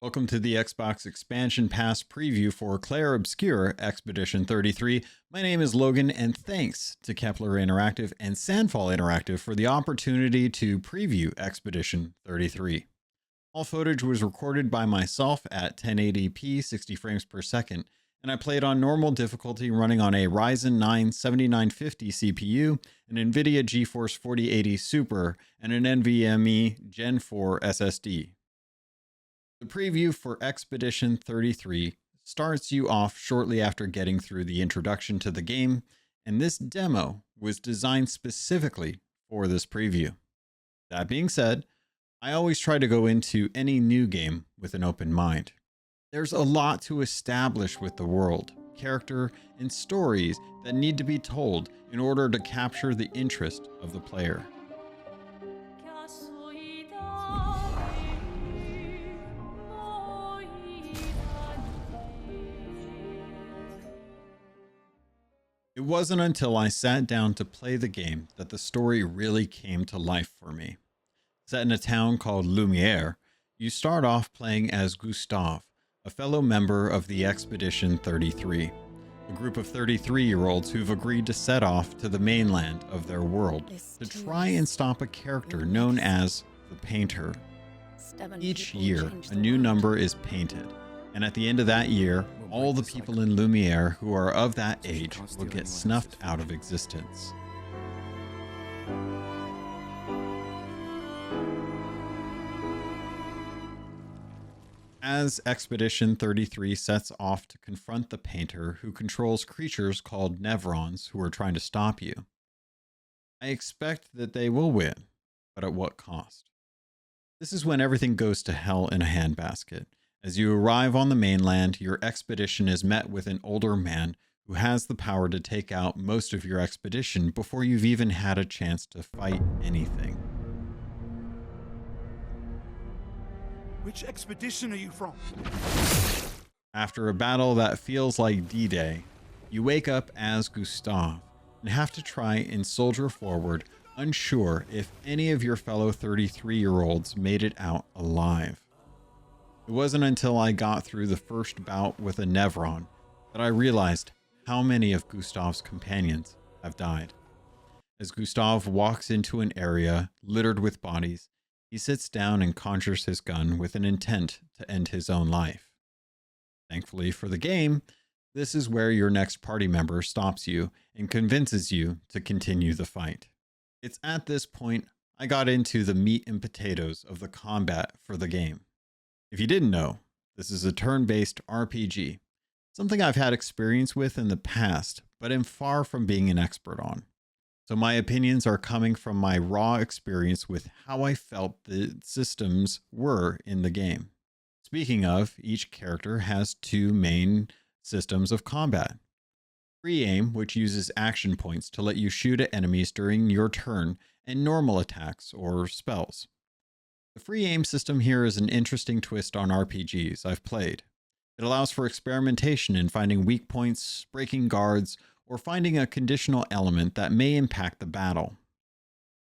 Welcome to the Xbox Expansion Pass preview for Clair Obscur Expedition 33. My name is Logan, and thanks to Kepler Interactive and Sandfall Interactive for the opportunity to preview Expedition 33. All footage was recorded by myself at 1080p 60 frames per second, and I played on normal difficulty running on a Ryzen 9 7950 CPU, an NVIDIA GeForce 4080 Super, and an NVMe Gen 4 SSD. The preview for Expedition 33 starts you off shortly after getting through the introduction to the game, and this demo was designed specifically for this preview. That being said, I always try to go into any new game with an open mind. There's a lot to establish with the world, character, and stories that need to be told in order to capture the interest of the player. It wasn't until I sat down to play the game that the story really came to life for me. Set in a town called Lumière, you start off playing as Gustav, a fellow member of the Expedition 33, a group of 33-year-olds who've agreed to set off to the mainland of their world to try and stop a character known as the Painter. Each year, a new number is painted, and at the end of that year, all the people in Lumière who are of that age will get snuffed out of existence. As Expedition 33 sets off to confront the Painter, who controls creatures called Nevrons who are trying to stop you, I expect that they will win, but at what cost? This is when everything goes to hell in a handbasket. As you arrive on the mainland, your expedition is met with an older man who has the power to take out most of your expedition before you've even had a chance to fight anything. Which expedition are you from? After a battle that feels like D-Day, you wake up as Gustav and have to try and soldier forward, unsure if any of your fellow 33-year-olds made it out alive. It wasn't until I got through the first bout with a Nevron that I realized how many of Gustav's companions have died. As Gustav walks into an area littered with bodies, he sits down and conjures his gun with an intent to end his own life. Thankfully for the game, this is where your next party member stops you and convinces you to continue the fight. It's at this point I got into the meat and potatoes of the combat for the game. If you didn't know, this is a turn-based RPG, something I've had experience with in the past, but am far from being an expert on. So my opinions are coming from my raw experience with how I felt the systems were in the game. Speaking of, each character has two main systems of combat. Free aim, which uses action points to let you shoot at enemies during your turn, and normal attacks or spells. The free aim system here is an interesting twist on RPGs I've played. It allows for experimentation in finding weak points, breaking guards, or finding a conditional element that may impact the battle.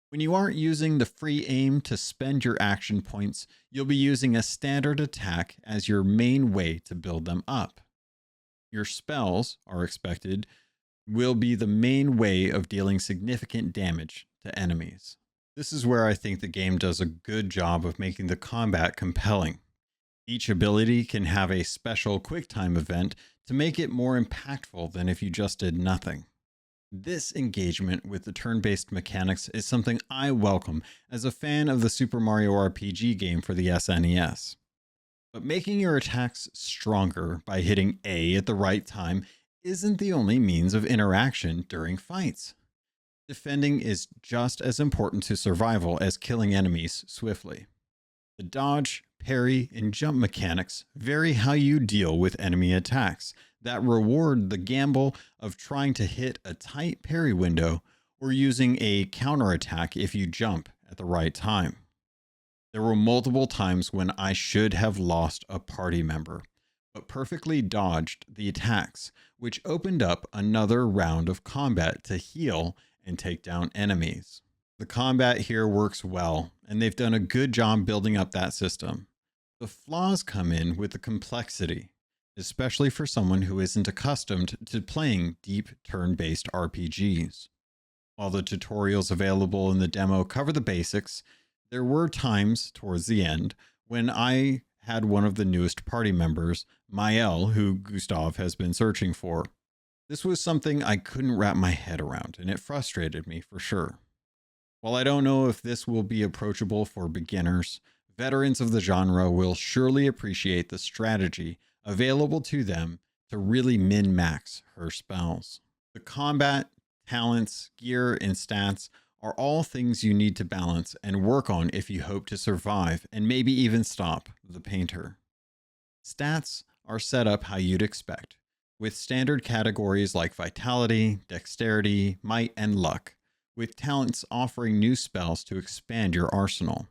When you aren't using the free aim to spend your action points, you'll be using a standard attack as your main way to build them up. Your spells are expected will be the main way of dealing significant damage to enemies. This is where I think the game does a good job of making the combat compelling. Each ability can have a special QuickTime event to make it more impactful than if you just did nothing. This engagement with the turn-based mechanics is something I welcome as a fan of the Super Mario RPG game for the SNES. But making your attacks stronger by hitting A at the right time isn't the only means of interaction during fights. Defending is just as important to survival as killing enemies swiftly. The dodge, parry, and jump mechanics vary how you deal with enemy attacks that reward the gamble of trying to hit a tight parry window or using a counterattack if you jump at the right time. There were multiple times when I should have lost a party member, but perfectly dodged the attacks, which opened up another round of combat to heal and take down enemies. The combat here works well, and they've done a good job building up that system. The flaws come in with the complexity, especially for someone who isn't accustomed to playing deep turn-based RPGs. While the tutorials available in the demo cover the basics, there were times towards the end when I had one of the newest party members, Mael, who Gustav has been searching for. This was something I couldn't wrap my head around, and it frustrated me for sure. While I don't know if this will be approachable for beginners, veterans of the genre will surely appreciate the strategy available to them to really min-max her spells. The combat, talents, gear, and stats are all things you need to balance and work on if you hope to survive and maybe even stop the painter. Stats are set up how you'd expect, with standard categories like vitality, dexterity, might, and luck, with talents offering new spells to expand your arsenal.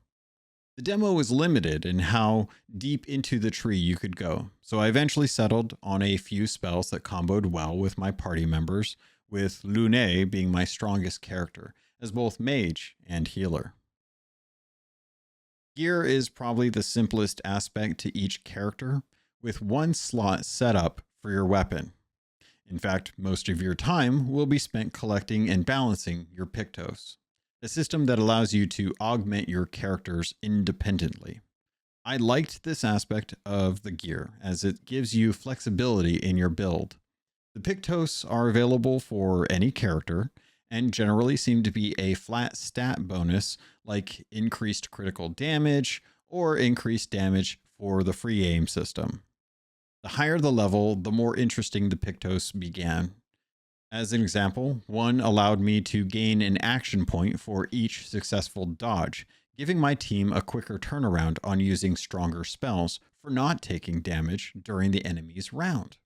The demo was limited in how deep into the tree you could go, so I eventually settled on a few spells that comboed well with my party members, with Lumière being my strongest character, as both mage and healer. Gear is probably the simplest aspect to each character, with one slot set up for your weapon. In fact, most of your time will be spent collecting and balancing your Pictos, a system that allows you to augment your characters independently. I liked this aspect of the gear, as it gives you flexibility in your build. The Pictos are available for any character, and generally seem to be a flat stat bonus like increased critical damage or increased damage for the free aim system. The higher the level, the more interesting the Pictos began. As an example, one allowed me to gain an action point for each successful dodge, giving my team a quicker turnaround on using stronger spells for not taking damage during the enemy's round.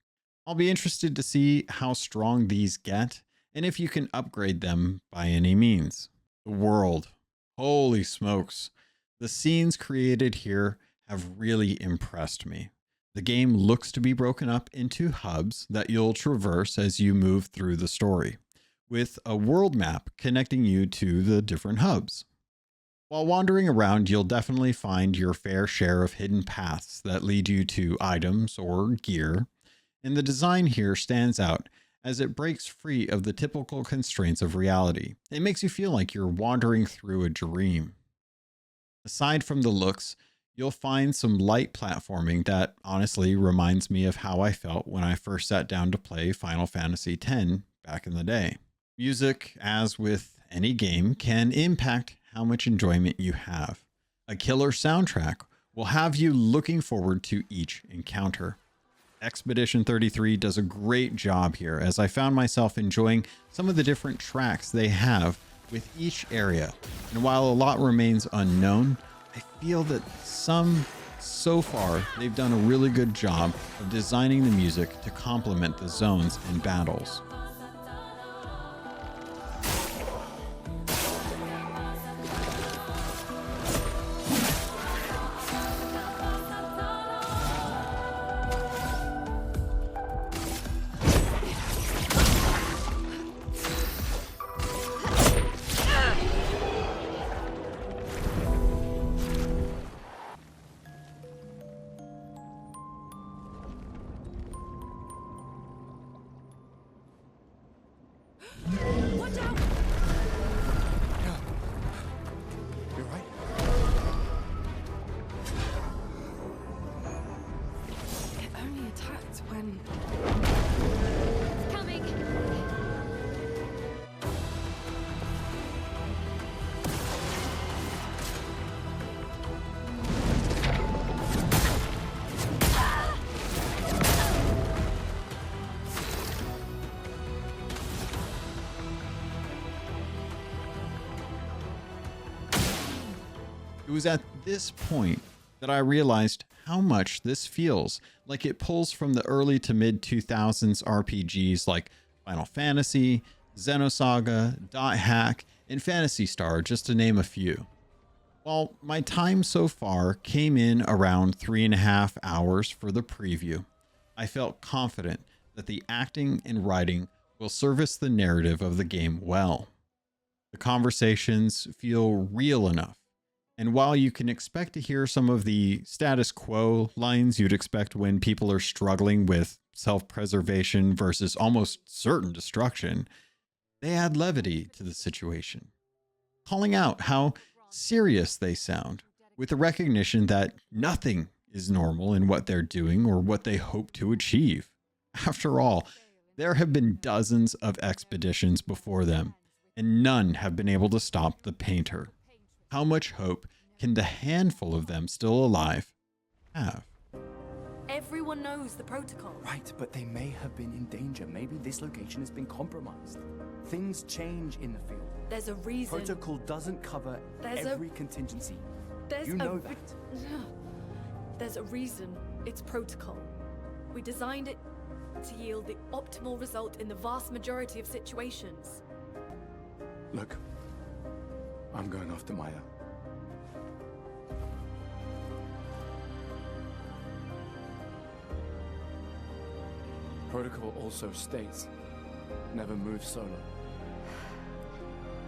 I'll be interested to see how strong these get, and if you can upgrade them by any means. The world. Holy smokes. The scenes created here have really impressed me. The game looks to be broken up into hubs that you'll traverse as you move through the story, with a world map connecting you to the different hubs. While wandering around, you'll definitely find your fair share of hidden paths that lead you to items or gear, and the design here stands out as it breaks free of the typical constraints of reality. It makes you feel like you're wandering through a dream. Aside from the looks, you'll find some light platforming that honestly reminds me of how I felt when I first sat down to play Final Fantasy X back in the day. Music, as with any game, can impact how much enjoyment you have. A killer soundtrack will have you looking forward to each encounter. Expedition 33 does a great job here, as I found myself enjoying some of the different tracks they have with each area. And while a lot remains unknown, I feel that so far, they've done a really good job of designing the music to complement the zones and battles. Watch out! You're right. It only attacked when... It's coming! It was at this point that I realized how much this feels like it pulls from the early to mid 2000s RPGs like Final Fantasy, Xenosaga, Dot Hack, and Phantasy Star, just to name a few. While my time so far came in around 3.5 hours for the preview, I felt confident that the acting and writing will service the narrative of the game well. The conversations feel real enough, And while you can expect to hear some of the status quo lines you'd expect when people are struggling with self-preservation versus almost certain destruction, they add levity to the situation, calling out how serious they sound, with the recognition that nothing is normal in what they're doing or what they hope to achieve. After all, there have been dozens of expeditions before them, and none have been able to stop the painter. How much hope can the handful of them still alive have? Everyone knows the protocol. Right, but they may have been in danger. Maybe this location has been compromised. Things change in the field. There's a reason. Protocol doesn't cover every contingency. You know that. There's a reason it's protocol. We designed it to yield the optimal result in the vast majority of situations. Look, I'm going after Maya. Protocol also states, never move solo.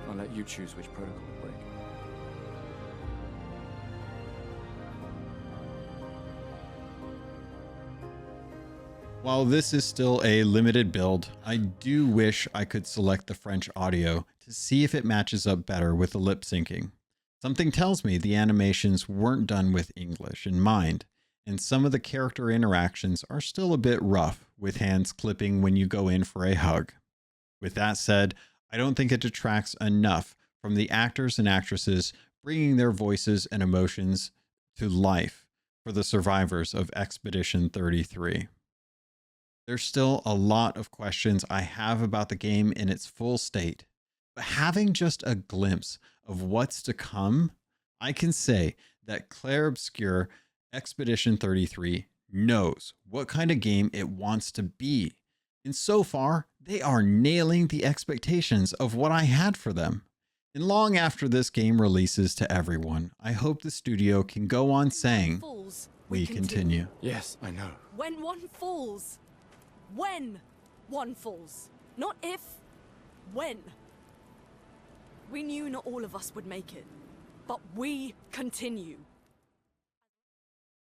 I'll let you choose which protocol to break. While this is still a limited build, I do wish I could select the French audio to see if it matches up better with the lip syncing. Something tells me the animations weren't done with English in mind, and some of the character interactions are still a bit rough, with hands clipping when you go in for a hug. With that said, I don't think it detracts enough from the actors and actresses bringing their voices and emotions to life for the survivors of Expedition 33. There's still a lot of questions I have about the game in its full state, but having just a glimpse of what's to come, I can say that Clair Obscur Expedition 33 knows what kind of game it wants to be. And so far, they are nailing the expectations of what I had for them. And long after this game releases to everyone, I hope the studio can go on saying, we continue. Yes, I know. When one falls. When one falls. Not if. When. We knew not all of us would make it. But we continue.